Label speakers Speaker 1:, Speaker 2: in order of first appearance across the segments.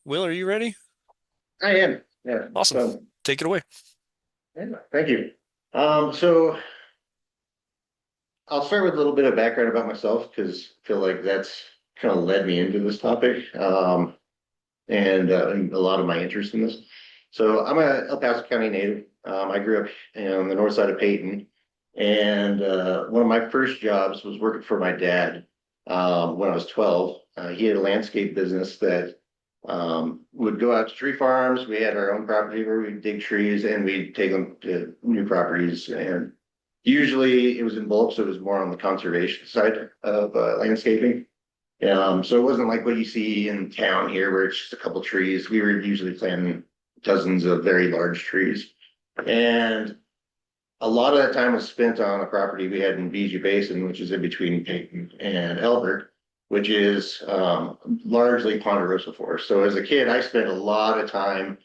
Speaker 1: Will, are you ready?
Speaker 2: I am. Yeah.
Speaker 1: Awesome.
Speaker 2: So,
Speaker 1: Take it away.
Speaker 2: yeah, thank you. So I'll start with a little bit of background about myself because I feel like that's kind of led me into this topic, and a lot of my interest in this. So I'm a El Paso County native. I grew up on the north side of Peyton, and one of my first jobs was working for my dad when I was 12. He had a landscape business that would go out to tree farms. We had our own property where we'd dig trees and we'd take them to new properties. And usually it was in bulk, so it was more on the conservation side of landscaping. So it wasn't like what you see in town here where it's just a couple trees. We were usually planting dozens of very large trees. And a lot of that time was spent on a property we had in BG Basin, which is in between Peyton and Elbert, which is largely ponderosa forest. So as a kid, I spent a lot of time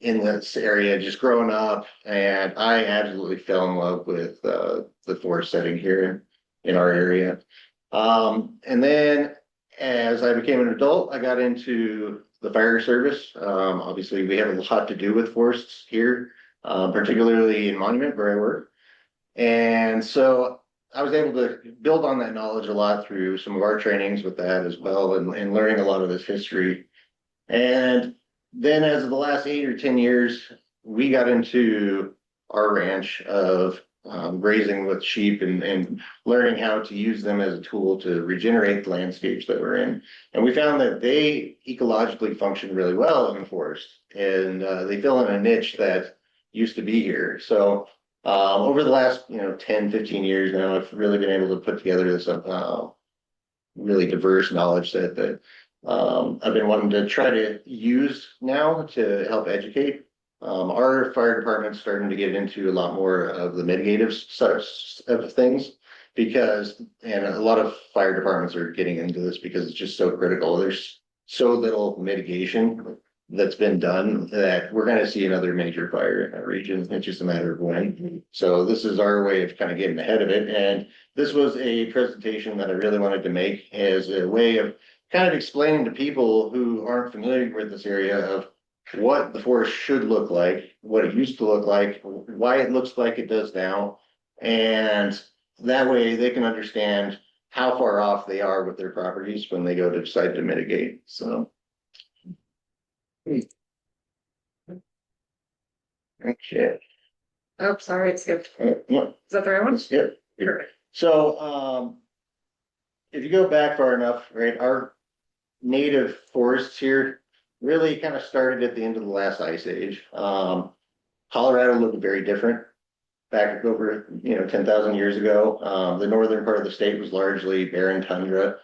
Speaker 2: in this area just growing up, and I absolutely fell in love with the forest setting here in our area. And then as I became an adult, I got into the fire service. Obviously, we have a lot to do with forests here, particularly in Monument where I work. And so I was able to build on that knowledge a lot through some of our trainings with that as well, and learning a lot of this history. And then as of the last 8 or 10 years, we got into our ranch of grazing with sheep and learning how to use them as a tool to regenerate the landscapes that we're in. And we found that they ecologically function really well in the forest, and they fill in a niche that used to be here. So over the last 10, 15 years now, I've really been able to put together this really diverse knowledge set that I've been wanting to try to use now to help educate. Our fire department's starting to get into a lot more of the mitigative sorts of things because, and a lot of fire departments are getting into this because it's just so critical. There's so little mitigation that's been done that we're going to see another major fire in that region. It's just a matter of when. So this is our way of kind of getting ahead of it. And this was a presentation that I really wanted to make as a way of kind of explaining to people who aren't familiar with this area of what the forest should look like, what it used to look like, why it looks like it does now, and that way they can understand how far off they are with their properties when they go to decide to mitigate. So, okay.
Speaker 3: Oh, sorry, it skipped.
Speaker 2: Yeah,
Speaker 3: Is that the right one?
Speaker 2: yeah.
Speaker 3: Perfect.
Speaker 2: So, if you go back far enough, right, our native forests here really kind of started at the end of the last ice age. Colorado looked very different back over 10,000 years ago. The northern part of the state was largely barren tundra,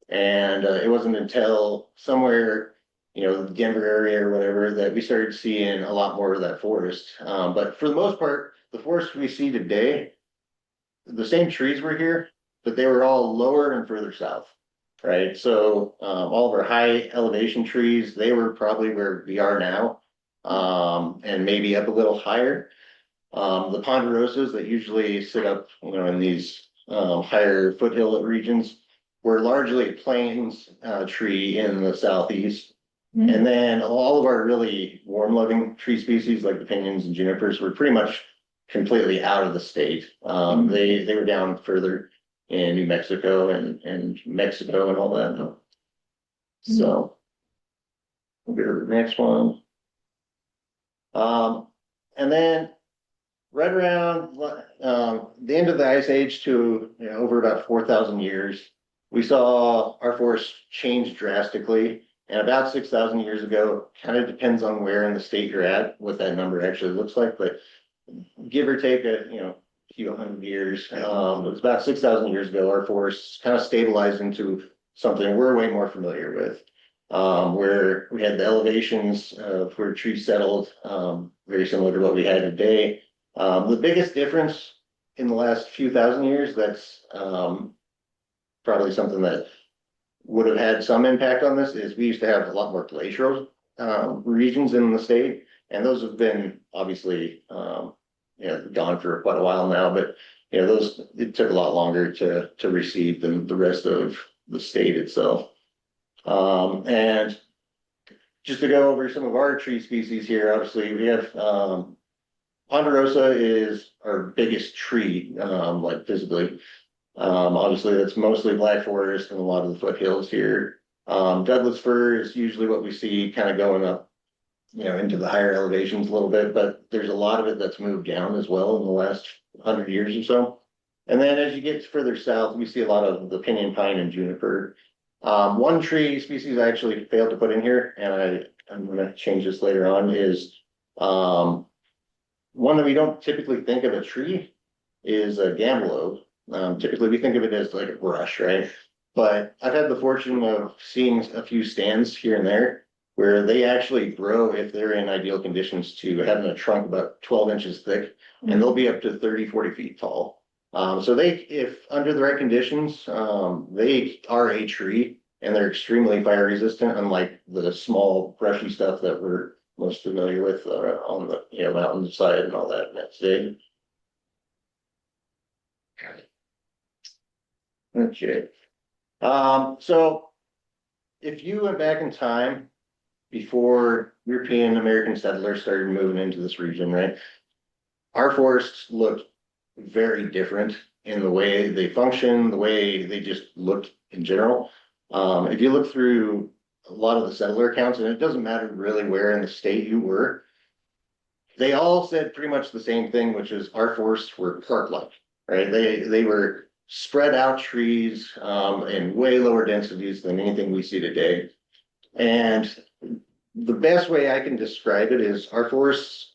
Speaker 2: and it wasn't until somewhere the Denver area or whatever that we started seeing a lot more of that forest. But for the most part, the forest we see today, the same trees were here, but they were all lower and further south, right? So all of our high elevation trees, they were probably where we are now, and maybe up a little higher. The ponderosas that usually sit up, in these higher foothill regions were largely a plains tree in the southeast. And then all of our really warm-loving tree species, like the pinions and junipers, were pretty much completely out of the state. They were down further in New Mexico and Mexico and all that. So we'll go to the next one. And then right around the end of the ice age to over about 4,000 years, we saw our forest change drastically. And about 6,000 years ago, kind of depends on where in the state you're at, what that number actually looks like. But give or take a few hundred years, it was about 6,000 years ago, our forests kind of stabilized into something we're way more familiar with, where we had the elevations where trees settled, very similar to what we had today. The biggest difference in the last few thousand years, that's probably something that would have had some impact on this, is we used to have a lot more glacial regions in the state, and those have been obviously gone for quite a while now. But those, it took a lot longer to recede than the rest of the state itself. And just to go over some of our tree species here, obviously we have, ponderosa is our biggest tree, like visibly. Obviously that's mostly black forest and a lot of the foothills here. Douglas fir is usually what we see kind of going up, into the higher elevations a little bit, but there's a lot of it that's moved down as well in the last 100 years or so. And then as you get further south, we see a lot of the pinyon pine and juniper. One tree species I actually failed to put in here, and I'm gonna change this later on, is one that we don't typically think of a tree is a gambelow. Typically we think of it as like a brush, right? But I've had the fortune of seeing a few stands here and there where they actually grow if they're in ideal conditions to having a trunk about 12 inches thick, and they'll be up to 30, 40 feet tall. So if under the right conditions, they are a tree and they're extremely fire resistant, unlike the small brushy stuff that we're most familiar with on the mountainside and all that today. Okay. So if you went back in time before European American settlers started moving into this region, right? Our forests looked very different in the way they function, the way they just looked in general. If you look through a lot of the settler accounts, and it doesn't matter really where in the state you were, they all said pretty much the same thing, which is our forests were park-like, right? They were spread out trees in way lower densities than anything we see today. And the best way I can describe it is our forests,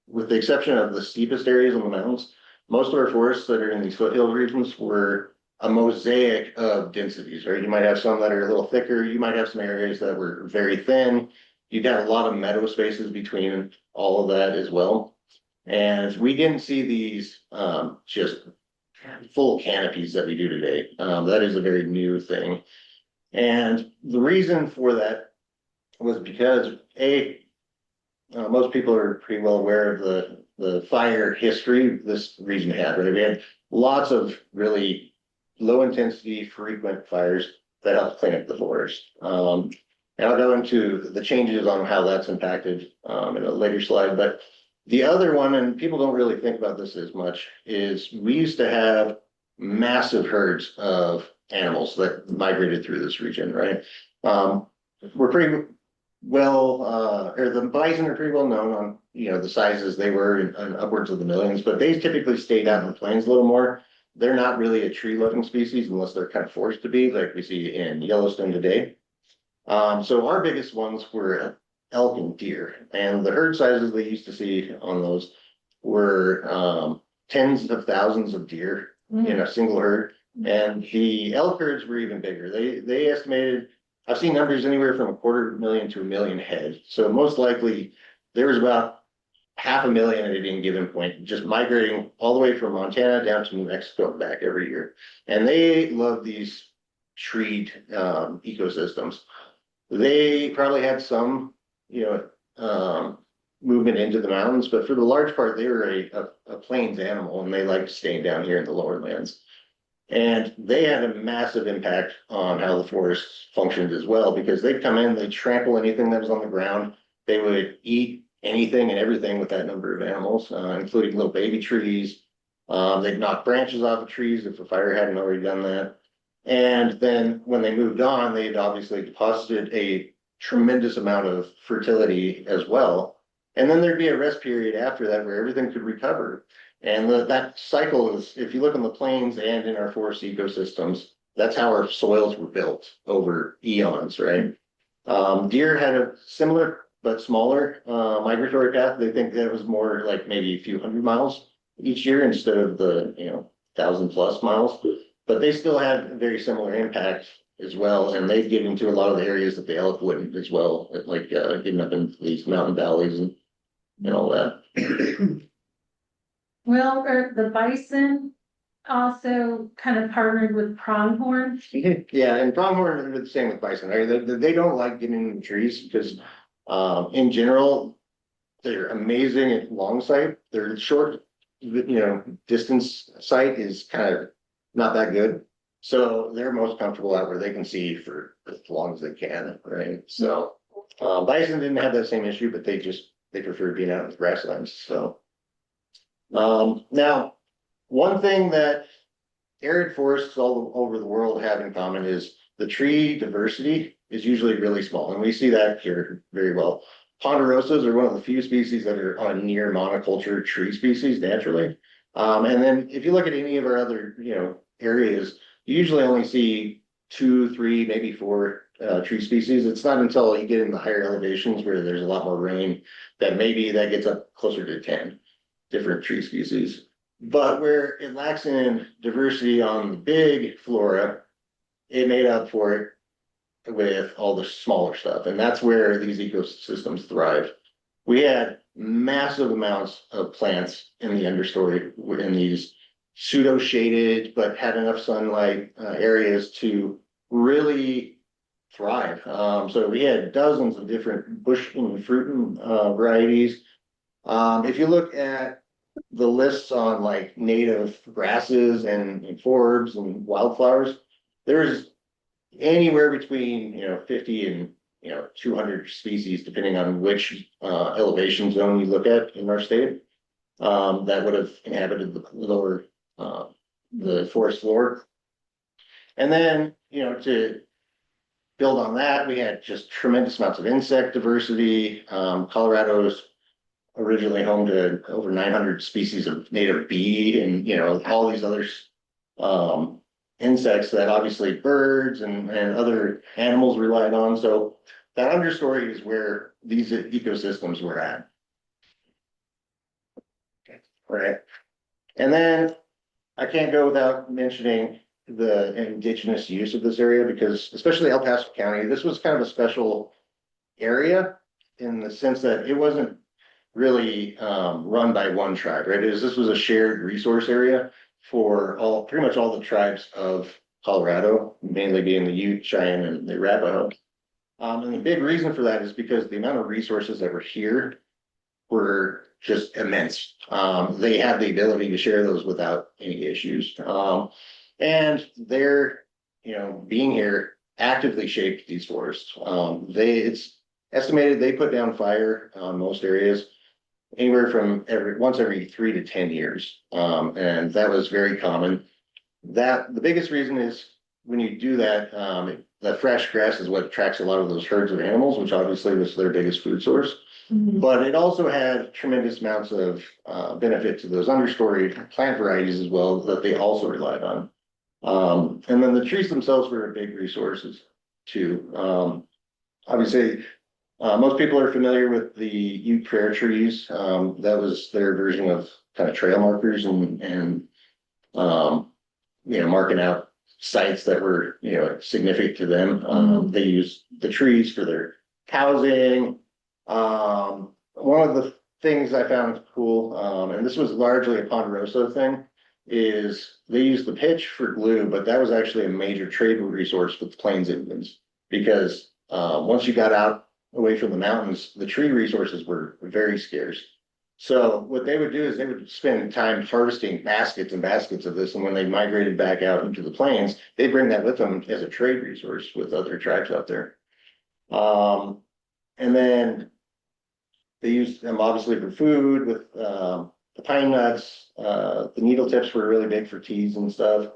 Speaker 2: with the exception of the steepest areas on the mountains, most of our forests that are in these foothill regions were a mosaic of densities, right? You might have some that are a little thicker. You might have some areas that were very thin. You'd have a lot of meadow spaces between all of that as well. And we didn't see these just full canopies that we do today. That is a very new thing. And the reason for that was because most people are pretty well aware of the fire history this region had, right? We had lots of really low intensity, frequent fires that helped clean up the forest. And I'll go into the changes on how that's impacted in a later slide. But the other one, and people don't really think about this as much, is we used to have massive herds of animals that migrated through this region, right? We're pretty well, or the bison are pretty well known on, the sizes they were in upwards of the millions, but they typically stayed out in the plains a little more. They're not really a tree-loving species unless they're kind of forced to be, like we see in Yellowstone today. So our biggest ones were elk and deer, and the herd sizes they used to see on those were tens of thousands of deer in a single herd, and the elk herds were even bigger. They estimated, I've seen numbers anywhere from 250,000 to 1 million head. So most likely there was about 500,000 at any given point, just migrating all the way from Montana down to New Mexico and back every year. And they love these treed ecosystems. They probably had some, movement into the mountains, but for the large part, they were a plains animal, and they liked staying down here in the lower lands. And they had a massive impact on how the forests functioned as well, because they'd come in, they'd trample anything that was on the ground. They would eat anything and everything with that number of animals, including little baby trees. They'd knock branches off of trees if the fire hadn't already done that. And then when they moved on, they'd obviously deposited a tremendous amount of fertility as well. And then there'd be a rest period after that where everything could recover. And that cycle is, if you look on the plains and in our forest ecosystems, that's how our soils were built over eons, right? Deer had a similar but smaller migratory path. They think that it was more like maybe a few hundred miles each year instead of the 1,000+ miles. But they still had a very similar impact as well, and they'd get into a lot of the areas that the elk wouldn't as well, like getting up into these mountain valleys and all that.
Speaker 1: Well, are the bison also kind of partnered with pronghorn?
Speaker 2: Yeah, and pronghorn are the same with bison. Right? They don't like getting in the trees because, in general, they're amazing at long sight. Their short, distance sight is kind of not that good. So they're most comfortable out where they can see for as long as they can, right? So Bison didn't have that same issue, but they preferred being out in the grasslands, so. Now, one thing that arid forests all over the world have in common is the tree diversity is usually really small, and we see that here very well. Ponderosas are one of the few species that are on a near monoculture tree species naturally. And then if you look at any of our other, areas, you usually only see 2, 3, maybe 4 tree species. It's not until you get in the higher elevations where there's a lot more rain that maybe that gets up closer to 10 different tree species. But where it lacks in diversity on the big flora, it made up for it with all the smaller stuff. And that's where these ecosystems thrive. We had massive amounts of plants in the understory in these pseudo shaded, but had enough sunlight areas to really thrive. So we had dozens of different bush and fruit varieties. If you look at the lists on like native grasses and forbs and wildflowers, there's anywhere between 50 and 200 species, depending on which elevation zone you look at in our state, that would have inhabited the lower the forest floor. And then to build on that, we had just tremendous amounts of insect diversity. Colorado's originally home to over 900 species of native bee and all these other insects that obviously birds and other animals relied on. So that understory is where these ecosystems were at. Right. And then I can't go without mentioning the indigenous use of this area, because especially El Paso County, this was kind of a special area in the sense that it wasn't really run by one tribe, right? This was a shared resource area for pretty much all the tribes of Colorado, mainly being the Ute, Cheyenne, and the Arapaho. And the big reason for that is because the amount of resources that were here were just immense. They had the ability to share those without any issues. And their, being here actively shaped these forests. It's estimated they put down fire on most areas anywhere from once every 3 to 10 years. And that was very common. The biggest reason is when you do that, the fresh grass is what attracts a lot of those herds of animals, which obviously was their biggest food source.
Speaker 1: Mhm.
Speaker 2: But it also had tremendous amounts of benefit to those understory plant varieties as well that they also relied on. And then the trees themselves were big resources too. Obviously, most people are familiar with the Ute prayer trees. That was their version of kind of trail markers and marking out sites that were significant to them. They used the trees for their housing. One of the things I found cool, and this was largely a Ponderosa thing, is they used the pitch for glue, but that was actually a major trade resource with the Plains Indians, because once you got out away from the mountains, the tree resources were very scarce. So what they would do is they would spend time harvesting baskets and baskets of this, and when they migrated back out into the plains, they bring that with them as a trade resource with other tribes out there. And then they used them obviously for food with the pine nuts. The needle tips were really big for teas and stuff.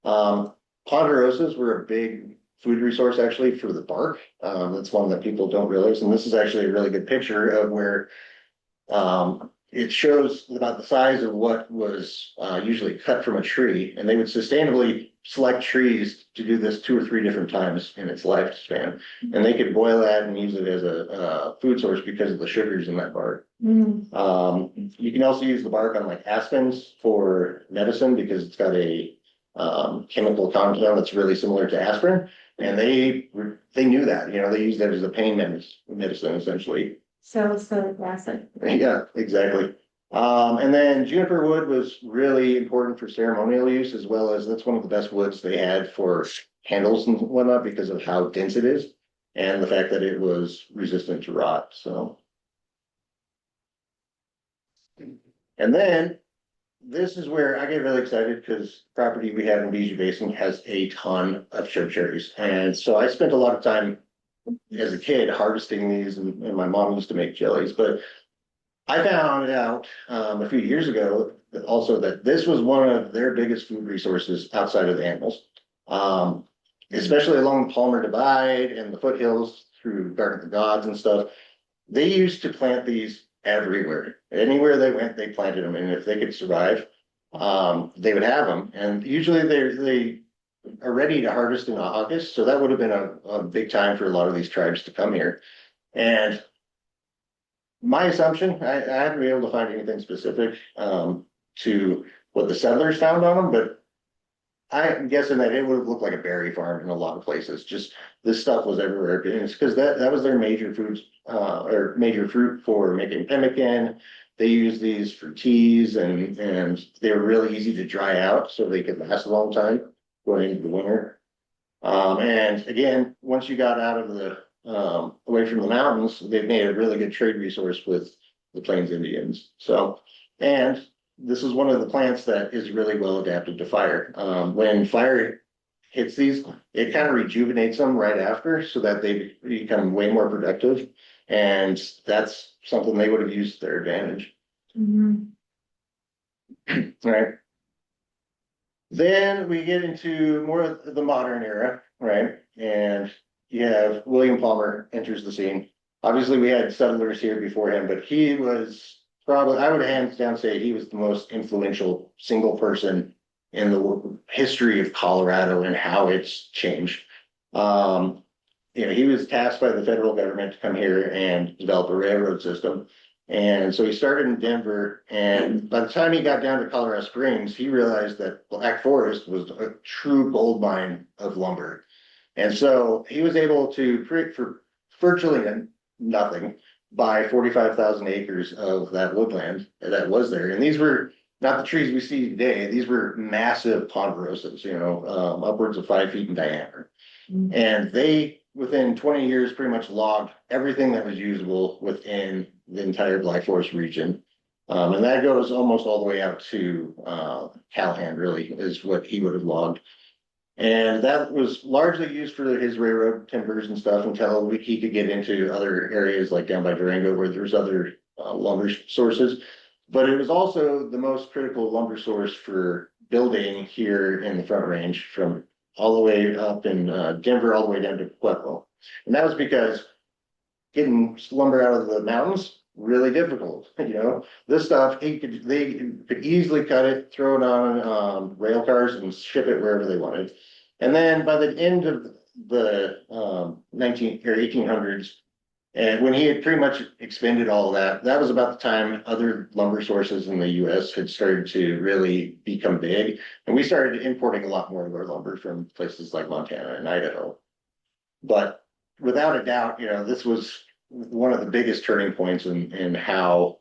Speaker 2: Ponderosas were a big food resource actually for the bark. That's one that people don't realize. And this is actually a really good picture of where it shows about the size of what was usually cut from a tree. And they would sustainably select trees to do this 2 or 3 different times in its lifespan. And they could boil that and use it as a food source because of the sugars in that bark. You can also use the bark on like aspens for medicine because it's got a chemical compound that's really similar to aspirin. And they knew that, they used that as a pain medicine essentially.
Speaker 1: So acid.
Speaker 2: Yeah, exactly. And then juniper wood was really important for ceremonial use, as well as that's one of the best woods they had for candles and whatnot because of how dense it is and the fact that it was resistant to rot. So, and then this is where I get really excited because property we have in Bijou Basin has a ton of chokecherries. And so I spent a lot of time as a kid harvesting these, and my mom used to make jellies, but I found out a few years ago that also that this was one of their biggest food resources outside of the animals. Especially along the Palmer Divide and the foothills through Garden of the Gods and stuff. They used to plant these everywhere. Anywhere they went, they planted them, and if they could survive, they would have them. And usually they are ready to harvest in August, so that would have been a big time for a lot of these tribes to come here. And my assumption, I haven't been able to find anything specific to what the settlers found on them, but I'm guessing that it would have looked like a berry farm in a lot of places. Just this stuff was everywhere. And it's because that was their major foods or major fruit for making pemmican. They used these for teas, and they were really easy to dry out so they could last a long time going into the winter. And again, once you got out of the away from the mountains, they've made a really good trade resource with the Plains Indians. So, and this is one of the plants that is really well adapted to fire. When fire hits these, it kind of rejuvenates them right after so that they become way more productive. And that's something they would have used to their advantage.
Speaker 1: Mhm.
Speaker 2: Right. Then we get into more of the modern era, right? And you have William Palmer enters the scene. Obviously, we had settlers here before him, but he was probably, I would hands down say he was the most influential single person in the history of Colorado and how it's changed. He was tasked by the federal government to come here and develop a railroad system. And so he started in Denver, and by the time he got down to Colorado Springs, he realized that Black Forest was a true gold mine of lumber. And so he was able to create for virtually nothing, buy 45,000 acres of that woodland that was there. And these were not the trees we see today. These were massive ponderosas, upwards of 5 feet in diameter. And they, within 20 years, pretty much logged everything that was usable within the entire Black Forest region. And that goes almost all the way out to Callahan, really, is what he would have logged. And that was largely used for his railroad timbers and stuff until he could get into other areas like down by Durango where there's other lumber sources. But it was also the most critical lumber source for building here in the Front Range from all the way up in Denver, all the way down to Pueblo. And that was because getting lumber out of the mountains, really difficult. This stuff, they could easily cut it, throw it on rail cars and ship it wherever they wanted. And then by the end of the 1800s, and when he had pretty much expended all of that, that was about the time other lumber sources in the US had started to really become big. And we started importing a lot more of our lumber from places like Montana and Idaho. But without a doubt, this was one of the biggest turning points in how,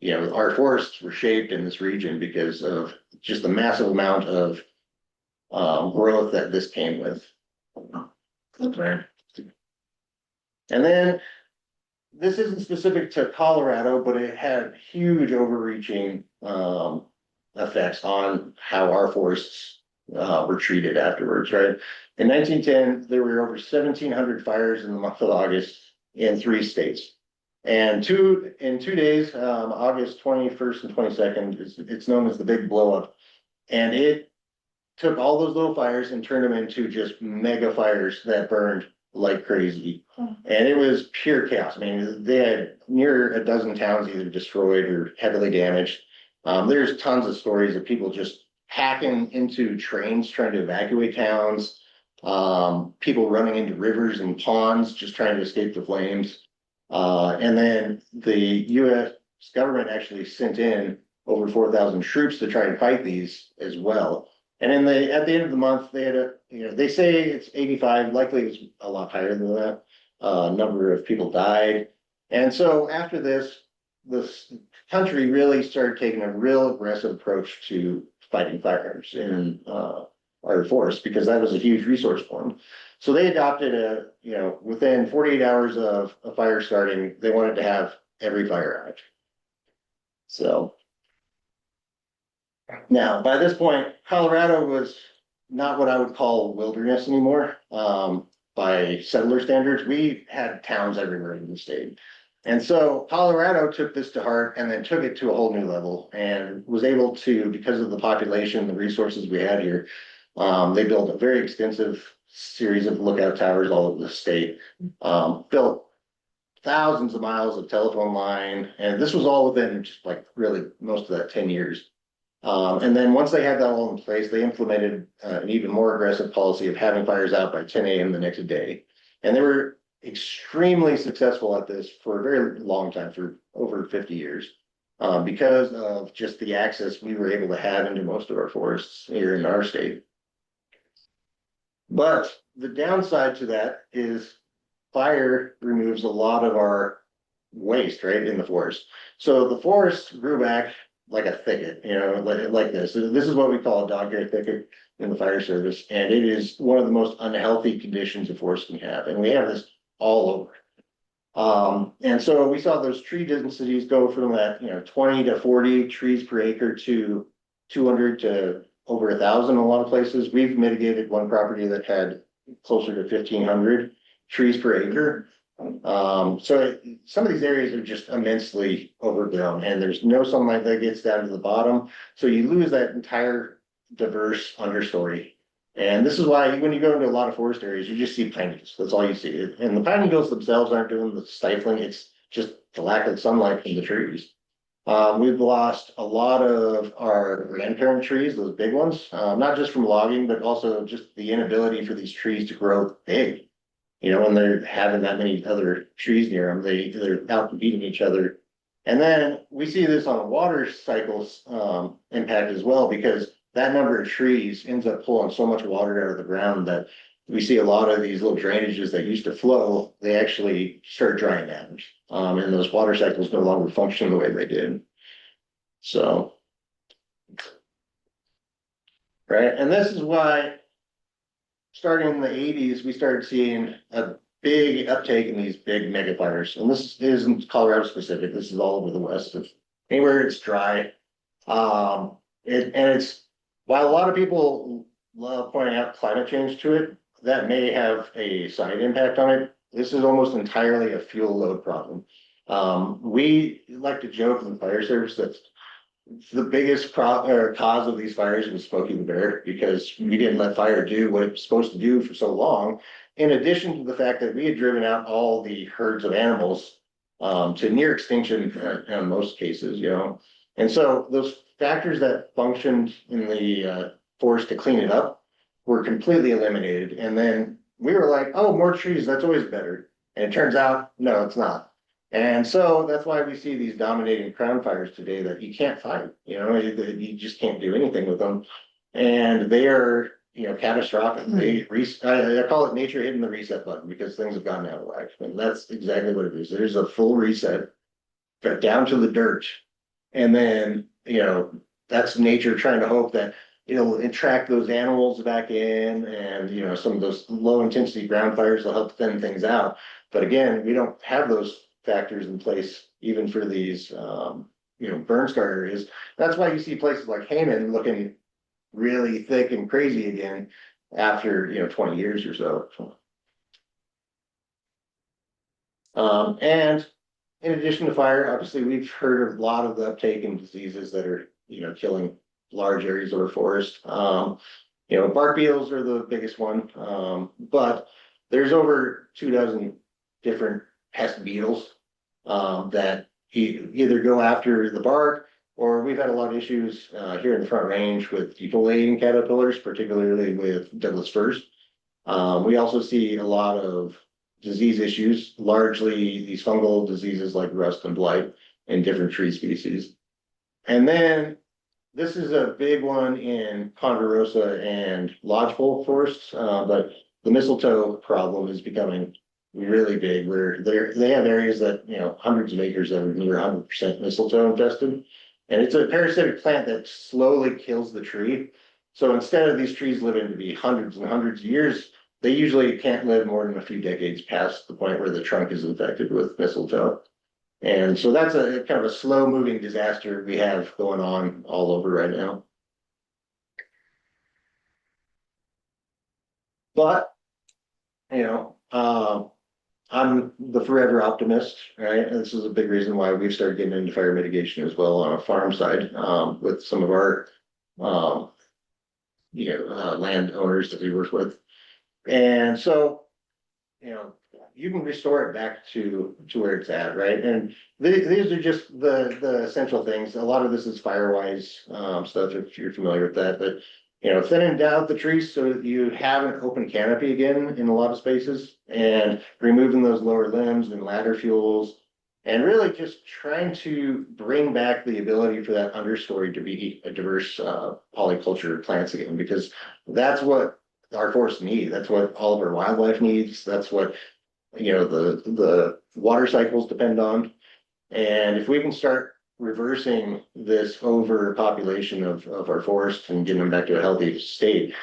Speaker 2: our forests were shaped in this region because of just the massive amount of growth that this came with. And then this isn't specific to Colorado, but it had huge overreaching effects on how our forests were treated afterwards, right? In 1910, there were over 1,700 fires in the month of August in 3 states. And in 2 days, August 21st and 22nd, it's known as the Big Blow Up. And it took all those little fires and turned them into just mega fires that burned like crazy. And it was pure chaos. I mean, they had near a dozen towns either destroyed or heavily damaged. There's tons of stories of people just hacking into trains trying to evacuate towns, people running into rivers and ponds just trying to escape the flames. And then the US government actually sent in over 4,000 troops to try and fight these as well. And at the end of the month, they had they say it's 85, likely it's a lot higher than that. Number of people died. And so after this country really started taking a real aggressive approach to fighting fires in our forests because that was a huge resource for them. So they adopted within 48 hours of a fire starting, they wanted to have every fire out. So now, by this point, Colorado was not what I would call wilderness anymore. by settler standards. We had towns everywhere in the state. And so Colorado took this to heart and then took it to a whole new level and was able to, because of the population, the resources we had here, they built a very extensive series of lookout towers all over the state, built thousands of miles of telephone line, and this was all within just like really most of that 10 years. And then once they had that all in place, they implemented an even more aggressive policy of having fires out by 10 a.m. the next day. And they were extremely successful at this for a very long time, for over 50 years, because of just the access we were able to have into most of our forests here in our state. But the downside to that is fire removes a lot of our waste, right, in the forest. So the forest grew back like a thicket, like this. This is what we call a dog hair thicket in the fire service, and it is one of the most unhealthy conditions a forest can have, and we have this all over. And so we saw those tree densities go from that 20 to 40 trees per acre to 200 to over 1,000 in a lot of places. We've mitigated one property that had closer to 1,500 trees per acre. So some of these areas are just immensely overgrown, and there's no sunlight that gets down to the bottom. So you lose that entire diverse understory. And this is why when you go into a lot of forest areas, you just see pine needles. That's all you see. And the pine needles themselves aren't doing the stifling. It's just the lack of sunlight from the trees. We've lost a lot of our grandparent trees, those big ones, not just from logging, but also just the inability for these trees to grow big. When they're having that many other trees near them, they're out competing each other. And then we see this on a water cycles impact as well, because that number of trees ends up pulling so much water out of the ground that we see a lot of these little drainages that used to flow, they actually start drying out. And those water cycles no longer function the way they did. So, right, and this is why starting in the 80s, we started seeing a big uptake in these big mega fires. And this isn't Colorado specific. This is all over the West. Anywhere it's dry. It's, while a lot of people love pointing out climate change to it, that may have a side impact on it. This is almost entirely a fuel load problem. We like to joke in the fire service that the biggest cause of these fires was Smokey the Bear, because we didn't let fire do what it was supposed to do for so long. In addition to the fact that we had driven out all the herds of animals to near extinction in most cases, And so those factors that functioned in the forest to clean it up were completely eliminated. And then we were like, oh, more trees, that's always better. And it turns out, no, it's not. And so that's why we see these dominating crown fires today that you can't fight, you just can't do anything with them. And they are, catastrophic. I call it nature hitting the reset button, because things have gotten out of whack. And that's exactly what it is. There's a full reset, down to the dirt. And then, that's nature trying to hope that it'll attract those animals back in, and, some of those low intensity ground fires will help thin things out. But again, we don't have those factors in place even for these burn scar areas. That's why you see places like Hayman looking really thick and crazy again after 20 years or so. And in addition to fire, obviously we've heard of a lot of the uptake in diseases that are killing large areas of our forest. Bark beetles are the biggest one, but there's over 24 different pest beetles that either go after the bark, or we've had a lot of issues here in the Front Range with defoliating caterpillars, particularly with Douglas firs. We also see a lot of disease issues, largely these fungal diseases like rust and blight in different tree species. And then this is a big one in ponderosa and lodgepole forests, but the mistletoe problem is becoming really big, where they have areas that hundreds of acres that are near 100% mistletoe infested, and it's a parasitic plant that slowly kills the tree. So instead of these trees living to be hundreds and hundreds of years, they usually can't live more than a few decades past the point where the trunk is infected with mistletoe. And so that's a kind of a slow moving disaster we have going on all over right now. But you know, I'm the forever optimist, right? And this is a big reason why we've started getting into fire mitigation as well on a farm side, with some of our, um, landowners that we work with. And so, you can restore it back to where it's at, right? And these are just the essential things. A lot of this is firewise stuff, if you're familiar with that. But thinning out the trees so that you have an open canopy again in a lot of spaces, and removing those lower limbs and ladder fuels, and really just trying to bring back the ability for that understory to be a diverse polyculture plants again, because that's what our forests need. That's what all of our wildlife needs. That's what the water cycles depend on. And if we can start reversing this overpopulation of our forests and getting them back to a healthy state,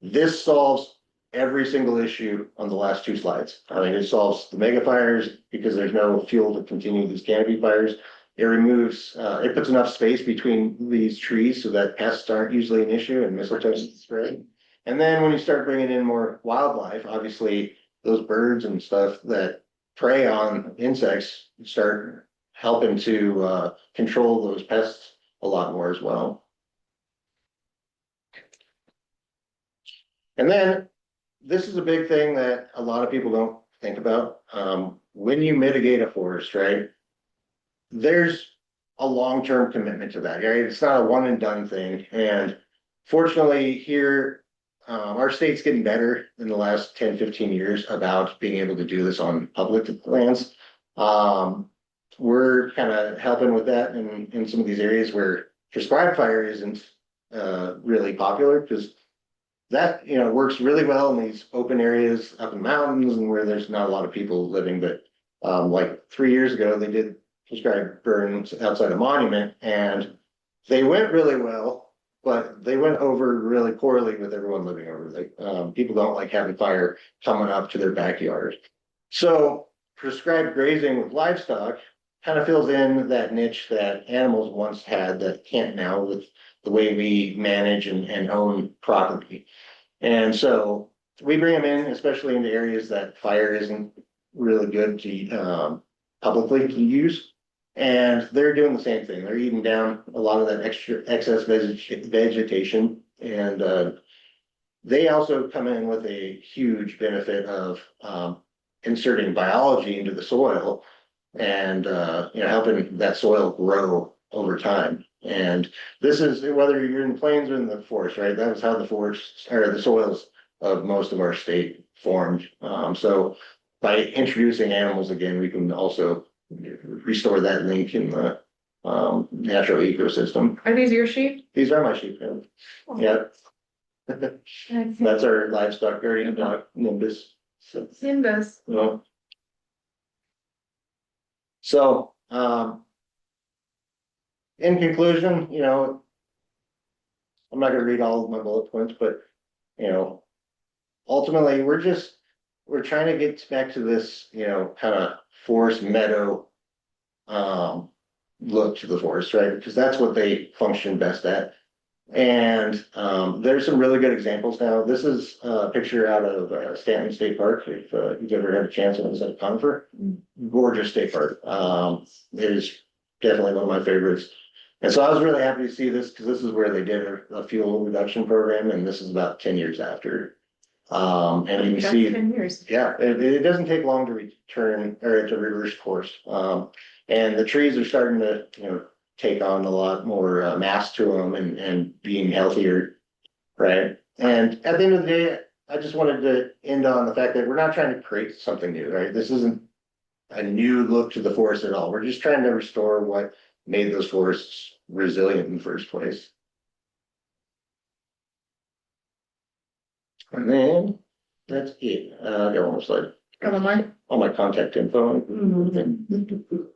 Speaker 2: this solves every single issue on the last two slides. I mean, it solves the mega fires because there's no fuel to continue these canopy fires. It removes, it puts enough space between these trees so that pests aren't usually an issue and mistletoe spread. And then when you start bringing in more wildlife, obviously those birds and stuff that prey on insects start helping to control those pests a lot more as well. And then this is a big thing that a lot of people don't think about. When you mitigate a forest, right? There's a long-term commitment to that, right? It's not a one and done thing. And fortunately here, our state's getting better in the last 10, 15 years about being able to do this on public lands. We're kind of helping with that in some of these areas where prescribed fire isn't really popular, because that works really well in these open areas up in mountains and where there's not a lot of people living. But like 3 years ago, they did prescribed burns outside a monument, and they went really well, but they went over really poorly with everyone living over. Like people don't like having fire coming up to their backyard. So prescribed grazing with livestock kind of fills in that niche that animals once had that can't now, with the way we manage and own property. And so we bring them in, especially into areas that fire isn't really good to publicly to use. And they're doing the same thing. They're eating down a lot of that excess vegetation. And they also come in with a huge benefit of inserting biology into the soil, and helping that soil grow over time. And this is whether you're in the plains or in the forest, right? That was how the forests or the soils of most of our state formed. So by introducing animals again, we can also restore that link in the natural ecosystem.
Speaker 3: Are these your sheep?
Speaker 2: These are my sheep. Yeah.
Speaker 1: I think
Speaker 2: That's our livestock guardian dog, Nimbus. So,
Speaker 3: Nimbus.
Speaker 2: So, in conclusion, I'm not gonna read all of my bullet points, but, ultimately, we're trying to get back to this, kind of forest meadow, look to the forest, right? Because that's what they function best at. And there's some really good examples now. This is a picture out of Stanton State Park. If you've ever had a chance to visit a conifer, gorgeous state park. It is definitely one of my favorites. And so I was really happy to see this, because this is where they did a fuel reduction program, and this is about 10 years after. And you can
Speaker 3: That's
Speaker 2: see,
Speaker 3: 10 years.
Speaker 2: yeah, it doesn't take long to return or to reverse course. And the trees are starting to, take on a lot more mass to them, and being healthier, right? And at the end of the day, I just wanted to end on the fact that we're not trying to create something new, right? This isn't a new look to the forest at all. We're just trying to restore what made those forests resilient in the first place. And then that's it. I got one more slide.
Speaker 3: Got one more?
Speaker 2: All my contact info.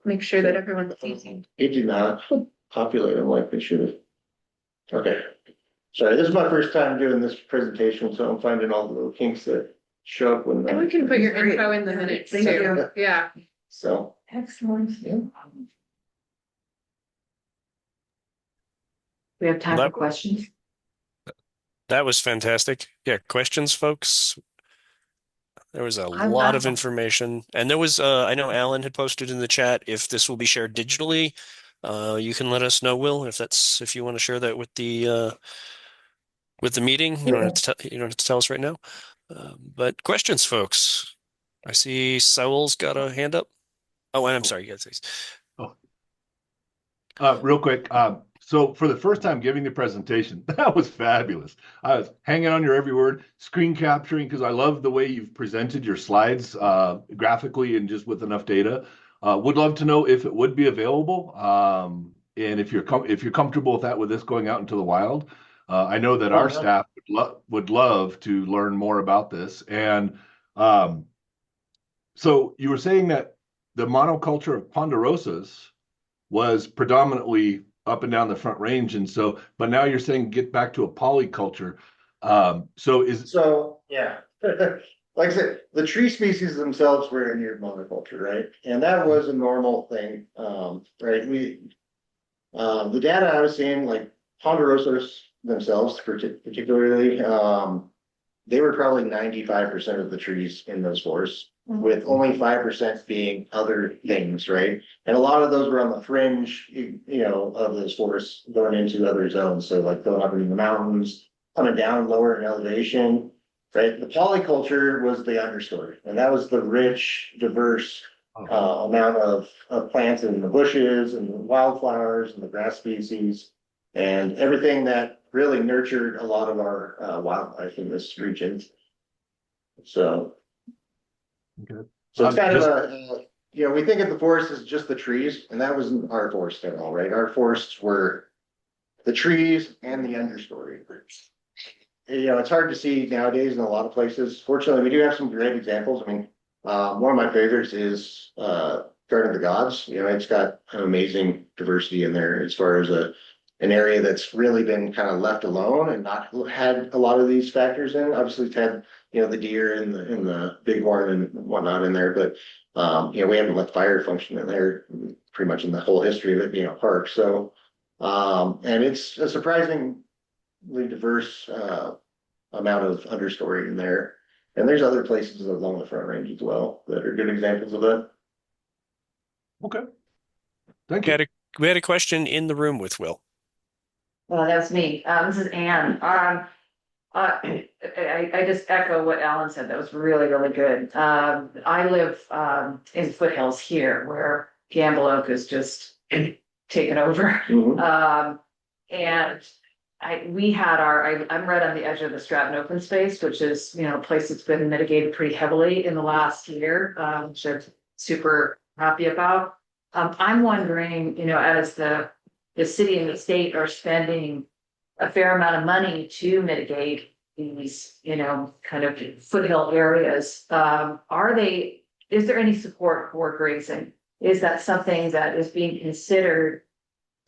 Speaker 3: Make sure that everyone sees you.
Speaker 2: It did not populate them like they should have. Okay. Sorry, this is my first time doing this presentation, so I'm finding all the little kinks that show up when.
Speaker 3: And we can put your
Speaker 1: Great.
Speaker 3: info in the minutes
Speaker 1: Thank
Speaker 3: too.
Speaker 1: you.
Speaker 3: Yeah.
Speaker 2: So,
Speaker 1: excellent.
Speaker 2: yeah.
Speaker 4: We have time
Speaker 5: That-
Speaker 4: for questions.
Speaker 5: That was fantastic. Yeah, questions, folks?
Speaker 4: There was a
Speaker 1: I'm
Speaker 4: lot
Speaker 1: not-
Speaker 4: of information, and there was I know Alan had posted in the chat if this will be shared digitally. You can let us know, Will, if you want to share that with the meeting. You don't have to tell us right now. But questions, folks. I see Saul's got a hand up. Oh, and I'm sorry, you guys.
Speaker 5: Oh, real quick. So for the first time giving the presentation, that was fabulous. I was hanging on your every word, screen capturing, because I love the way you've presented your slides graphically and just with enough data. Would love to know if it would be available, and if you're comfortable with that, with this going out into the wild. I know that our staff would love to learn more about this. And so you were saying that the monoculture of ponderosas was predominantly up and down the Front Range, and so, but now you're saying get back to a polyculture.
Speaker 2: So, yeah. Like I said, the tree species themselves were in your monoculture, right? And that was a normal thing, right? The data I was seeing, like ponderosas themselves particularly, they were probably 95% of the trees in those forests, with only 5% being other things, right? And a lot of those were on the fringe, of those forests going into other zones. So like going up in the mountains, coming down lower in elevation, right? The polyculture was the understory, and that was the rich, diverse amount of plants in the bushes and the wildflowers and the grass species and everything that really nurtured a lot of our wildlife in this region. So.
Speaker 5: Okay.
Speaker 2: So it's kind of we think of the forest as just the trees, and that wasn't our forest at all, right? Our forests were the trees and the understory. It's hard to see nowadays in a lot of places. Fortunately, we do have some great examples. I mean, one of my favorites is Garden of the Gods. It's got an amazing diversity in there as far as an area that's really been kind of left alone and not had a lot of these factors in. Obviously, it's had the deer and the bighorn and whatnot in there, but we haven't let fire function in there pretty much in the whole history of it being a park. So, and it's a surprisingly diverse amount of understory in there. And there's other places along the Front Range as well that are good examples of that.
Speaker 5: Okay. Thank you.
Speaker 4: We had a question in the room with Will.
Speaker 6: Well, that's me. This is Ann. I just echo what Alan said. That was really, really good. I live in foothills here where Gamble Oak is just taken over. And I'm right on the edge of the Stratton open space, which is, a place that's been mitigated pretty heavily in the last year, which I'm super happy about. I'm wondering, as the city and the state are spending a fair amount of money to mitigate these, kind of foothill areas, is there any support for grazing? Is that something that is being considered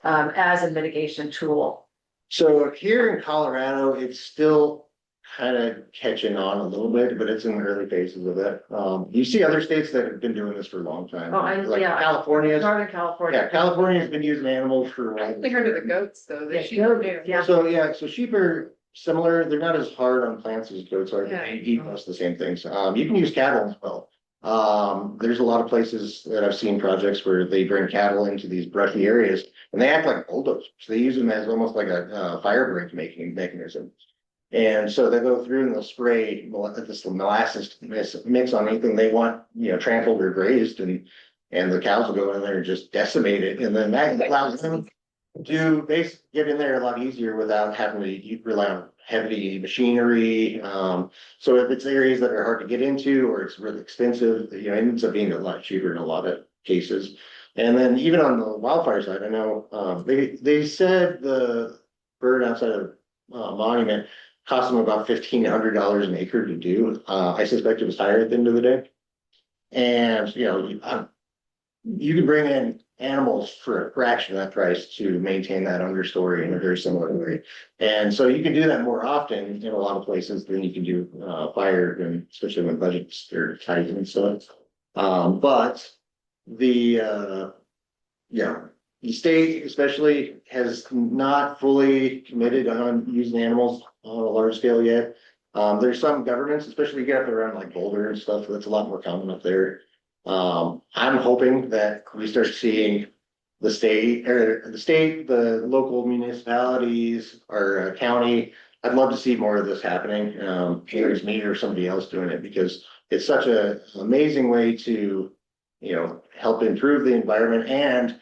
Speaker 6: as a mitigation tool?
Speaker 2: So here in Colorado, it's still kind of catching on a little bit, but it's in the early phases of it. You see other states that have been doing this for a long time. California.
Speaker 6: Northern California.
Speaker 2: Yeah, California's been using animals for a while.
Speaker 3: We heard of the goats though.
Speaker 2: So sheep are similar. They're not as hard on plants as goats are. They eat most of the same things. You can use cattle as well. There's a lot of places that I've seen projects where they bring cattle into these brushy areas and they act like bulldozers. They use them as almost like a fire break making mechanism. And so they go through and they'll spray this molasses mix on anything they want, trampled or grazed, and the cows will go in there and just decimate it. And then that allows them to basically get in there a lot easier without having to rely on heavy machinery. So if it's areas that are hard to get into or it's really expensive, it ends up being a lot cheaper in a lot of cases. And then even on the wildfire side, I know they said the bird outside of Monument cost them about $1,500 an acre to do. I suspect it was higher at the end of the day. And you can bring in animals for a fraction of that price to maintain that understory in a very similar way. And so you can do that more often in a lot of places than you can do fire, and especially when budgets are tight and stuff. But the state especially has not fully committed on using animals on a large scale yet. There's some governments, especially you get up around like Boulder and stuff, that's a lot more common up there. I'm hoping that we start seeing the local municipalities or county. I'd love to see more of this happening. Whether it's me or somebody else doing it, because it's such an amazing way to, help improve the environment, and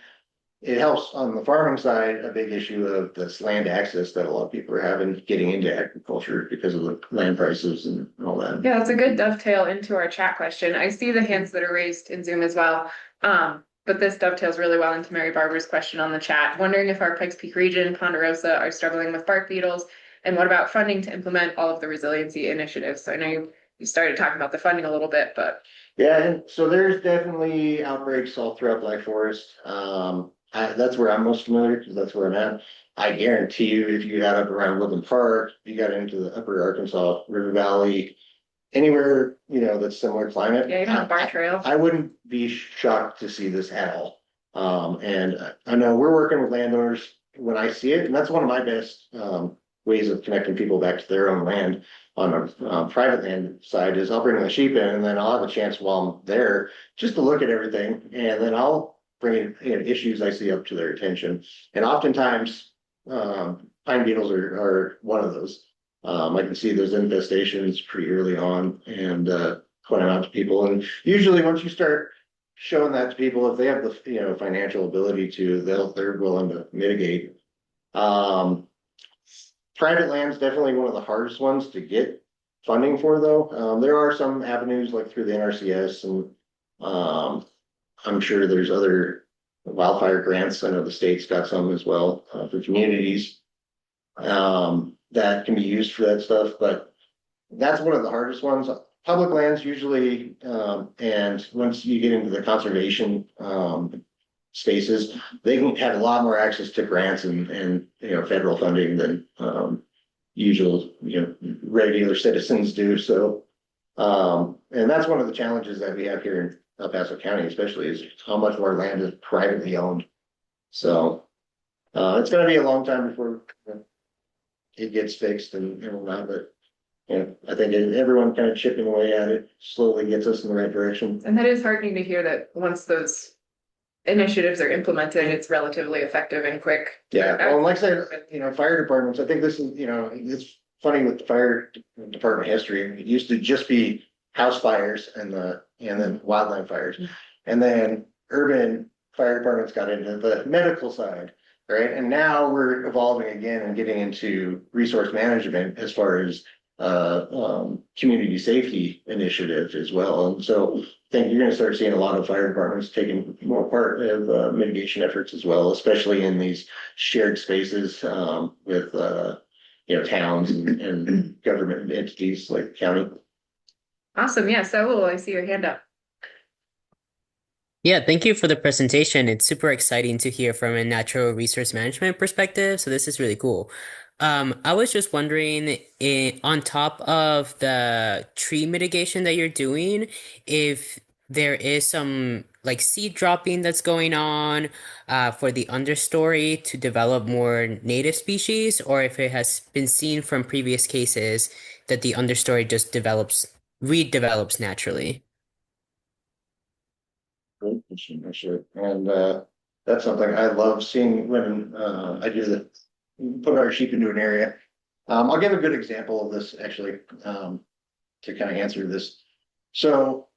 Speaker 2: it helps on the farming side, a big issue of this land access that a lot of people are having getting into agriculture because of the land prices and all that.
Speaker 3: Yeah, that's a good dovetail into our chat question. I see the hands that are raised in Zoom as well. But this dovetails really well into Mary Barber's question on the chat, wondering if our Pikes Peak region, Ponderosa are struggling with bark beetles, and what about funding to implement all of the resiliency initiatives? So I know you started talking about the funding a little bit, but.
Speaker 2: Yeah, and so there's definitely outbreaks all throughout Black Forest. That's where I'm most familiar, because that's where I'm at. I guarantee you, if you got up around Woodland Park, you got into the upper Arkansas River Valley, anywhere, that's similar climate.
Speaker 3: Yeah, even on Bar Trail.
Speaker 2: I wouldn't be shocked to see this at all. And I know we're working with landowners when I see it, and that's one of my best ways of connecting people back to their own land on a private land side is I'll bring the sheep in, and then I'll have a chance while I'm there just to look at everything, and then I'll bring issues I see up to their attention. And oftentimes, pine beetles are one of those. I can see those infestations pretty early on and point them out to people. And usually once you start showing that to people, if they have the financial ability to, they're willing to mitigate. Private land is definitely one of the hardest ones to get funding for, though. There are some avenues like through the NRCS, and I'm sure there's other wildfire grants. I know the state's got some as well for communities that can be used for that stuff, but that's one of the hardest ones. Public lands usually, and once you get into the conservation spaces, they can have a lot more access to grants and federal funding than usual regular citizens do. So and that's one of the challenges that we have here in El Paso County, especially, is how much of our land is privately owned. So it's going to be a long time before it gets fixed and whatnot, but I think everyone kind of chipping away at it slowly gets us in the right direction.
Speaker 3: And that is heartening to hear that once those initiatives are implemented, it's relatively effective and quick.
Speaker 2: Yeah, well, and like I said, fire departments, I think this is, it's funny with the fire department history. It used to just be house fires and then wildland fires. And then urban fire departments got into the medical side, right? And now we're evolving again and getting into resource management as far as community safety initiatives as well. And so I think you're going to start seeing a lot of fire departments taking more part of mitigation efforts as well, especially in these shared spaces with towns and government entities like county.
Speaker 3: Awesome. Yeah, so I see your hand up.
Speaker 7: Yeah, thank you for the presentation. It's super exciting to hear from a natural resource management perspective. So this is really cool. I was just wondering, on top of the tree mitigation that you're doing, if there is some like seed dropping that's going on for the understory to develop more native species, or if it has been seen from previous cases that the understory just redevelops naturally.
Speaker 2: Great question, actually. And that's something I love seeing when I do put our sheep into an area. I'll give a good example of this actually to kind of answer this. So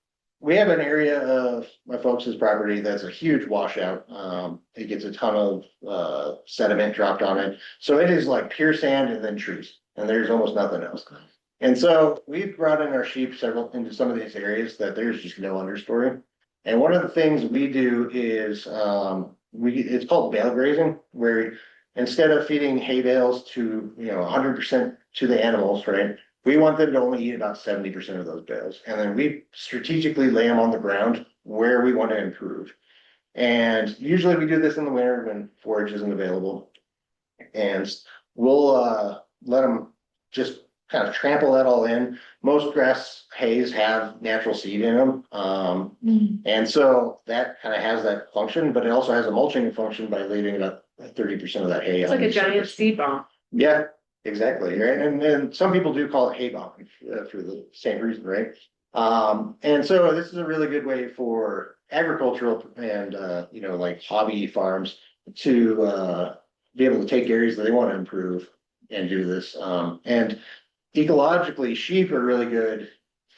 Speaker 2: we have an area of my folks' property that's a huge washout. It gets a ton of sediment dropped on it. So it is like pure sand and then trees, and there's almost nothing else. And so we've brought in our sheep into some of these areas that there's just no understory. And one of the things we do is it's called bale grazing, where instead of feeding hay bales to 100% to the animals, right? We want them to only eat about 70% of those bales, and then we strategically lay them on the ground where we want to improve. And usually we do this in the winter when forage isn't available, and we'll let them just kind of trample that all in. Most grass hays have natural seed in them. And so that kind of has that function, but it also has a mulching function by leaving about 30% of that hay.
Speaker 3: It's like a giant seed bomb.
Speaker 2: Yeah. Exactly, right? And some people do call it hay bonding for the same reason, right? And so this is a really good way for agricultural and, like hobby farms to, be able to take areas that they want to improve and do this. And ecologically, sheep are really good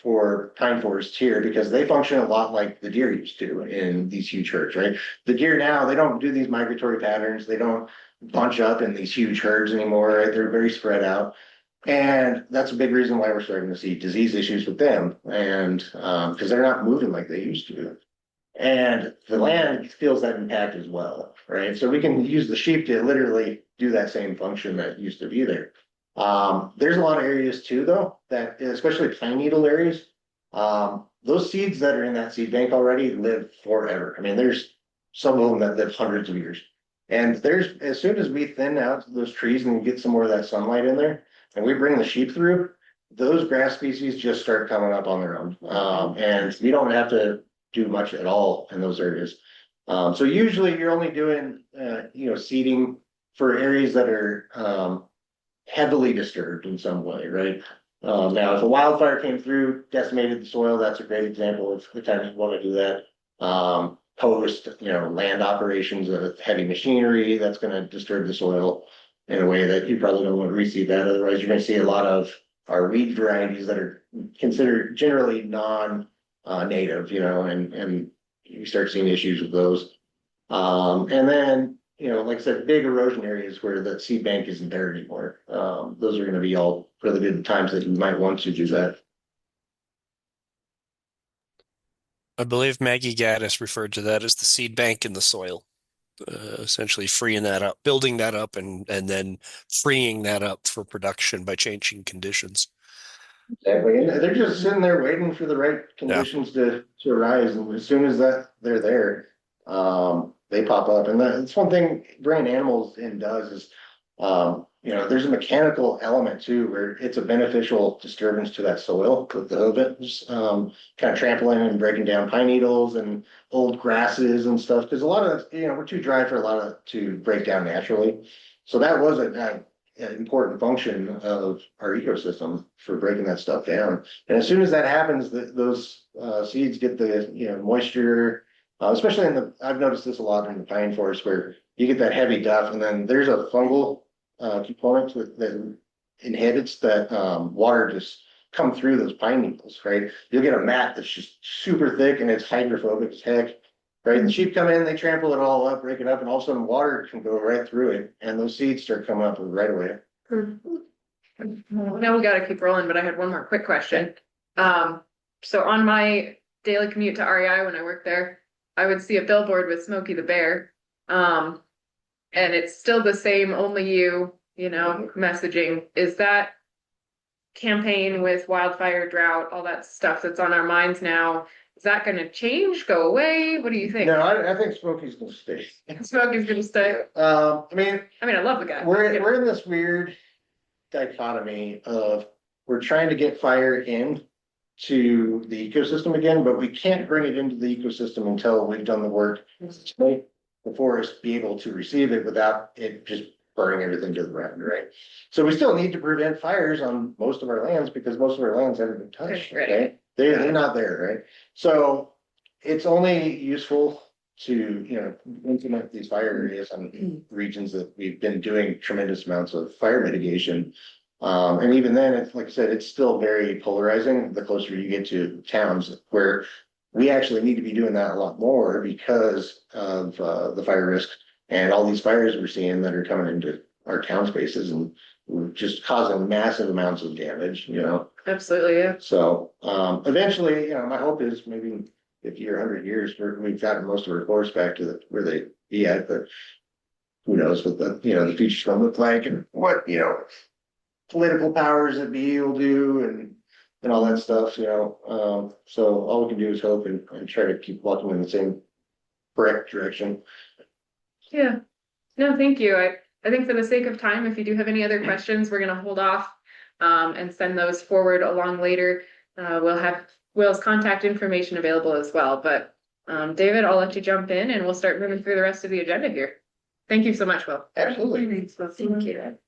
Speaker 2: for pine forests here because they function a lot like the deer used to in these huge herds, right? The deer now, they don't do these migratory patterns. They don't bunch up in these huge herds anymore, right? They're very spread out. And that's a big reason why we're starting to see disease issues with them. And because they're not moving like they used to. And the land feels that impact as well, right? So we can use the sheep to literally do that same function that used to be there. There's a lot of areas too, though, that especially pine needle areas. Those seeds that are in that seed bank already live forever. I mean, there's some of them that live hundreds of years. And there's, as soon as we thin out those trees and get some more of that sunlight in there, and we bring the sheep through, those grass species just start coming up on their own. And we don't have to do much at all in those areas. So usually you're only doing, seeding for areas that are heavily disturbed in some way, right? Now, if a wildfire came through, decimated the soil, that's a great example of the time you want to do that. Post, land operations of heavy machinery, that's going to disturb the soil in a way that you probably don't want to reseed that. Otherwise, you're going to see a lot of our weed varieties that are considered generally non-native, and you start seeing issues with those. And then, like I said, big erosion areas where the seed bank isn't there anymore. Those are going to be all really good times that you might want to do that.
Speaker 4: I believe Maggie Gaddis referred to that as the seed bank in the soil, essentially freeing that up, building that up, and then freeing that up for production by changing conditions.
Speaker 2: Exactly. And they're just sitting there waiting for the right conditions to arise. And as soon as they're there, they pop up. And that's one thing bringing animals in does is, there's a mechanical element too, where it's a beneficial disturbance to that soil with the hooves, kind of trampling and breaking down pine needles and old grasses and stuff. Because a lot of, we're too dry for a lot of to break down naturally. So that was an important function of our ecosystem for breaking that stuff down. And as soon as that happens, those seeds get the moisture, especially I've noticed this a lot in the pine forest where you get that heavy duff, and then there's a fungal component that inhibits that water just come through those pine needles, right? You'll get a mat that's just super thick and it's hydrophobic as heck. Right, the sheep come in, they trample it all up, break it up, and all of a sudden water can go right through it, and those seeds start coming up right away.
Speaker 3: Now we gotta keep rolling, but I had one more quick question. So on my daily commute to REI when I worked there, I would see a billboard with Smokey the Bear. And it's still the same, only you, messaging. Is that campaign with wildfire, drought, all that stuff that's on our minds now? Is that going to change, go away? What do you think?
Speaker 2: No, I think Smokey's gonna stay.
Speaker 3: Smokey's going to stay.
Speaker 2: I
Speaker 3: I love the guy.
Speaker 2: we're in this weird dichotomy of we're trying to get fire in to the ecosystem again, but we can't bring it into the ecosystem until we've done the work to make the forest be able to receive it without it just burning everything to the ground, right? So we still need to prevent fires on most of our lands because most of our lands haven't been touched,
Speaker 3: Right.
Speaker 2: right? They're not there, right? So it's only useful to, implement these fire areas on regions that we've been doing tremendous amounts of fire mitigation. And even then, it's like I said, it's still very polarizing the closer you get to towns where we actually need to be doing that a lot more because of the fire risk and all these fires we're seeing that are coming into our town spaces and just causing massive amounts of damage,
Speaker 3: Absolutely, yeah.
Speaker 2: So eventually, my hope is maybe 50 or 100 years we've gotten most of our forests back to where they be at, but who knows what the future's gonna look like and what, political powers that be will do and all that stuff, so all we can do is hope and try to keep walking in the same correct direction.
Speaker 3: Yeah. No, thank you. I think for the sake of time, if you do have any other questions, we're gonna hold off and send those forward along later. We'll have Will's contact information available as well. But David, I'll let you jump in and we'll start moving through the rest of the agenda here. Thank you so much, Will.
Speaker 2: Absolutely.
Speaker 6: Thank you.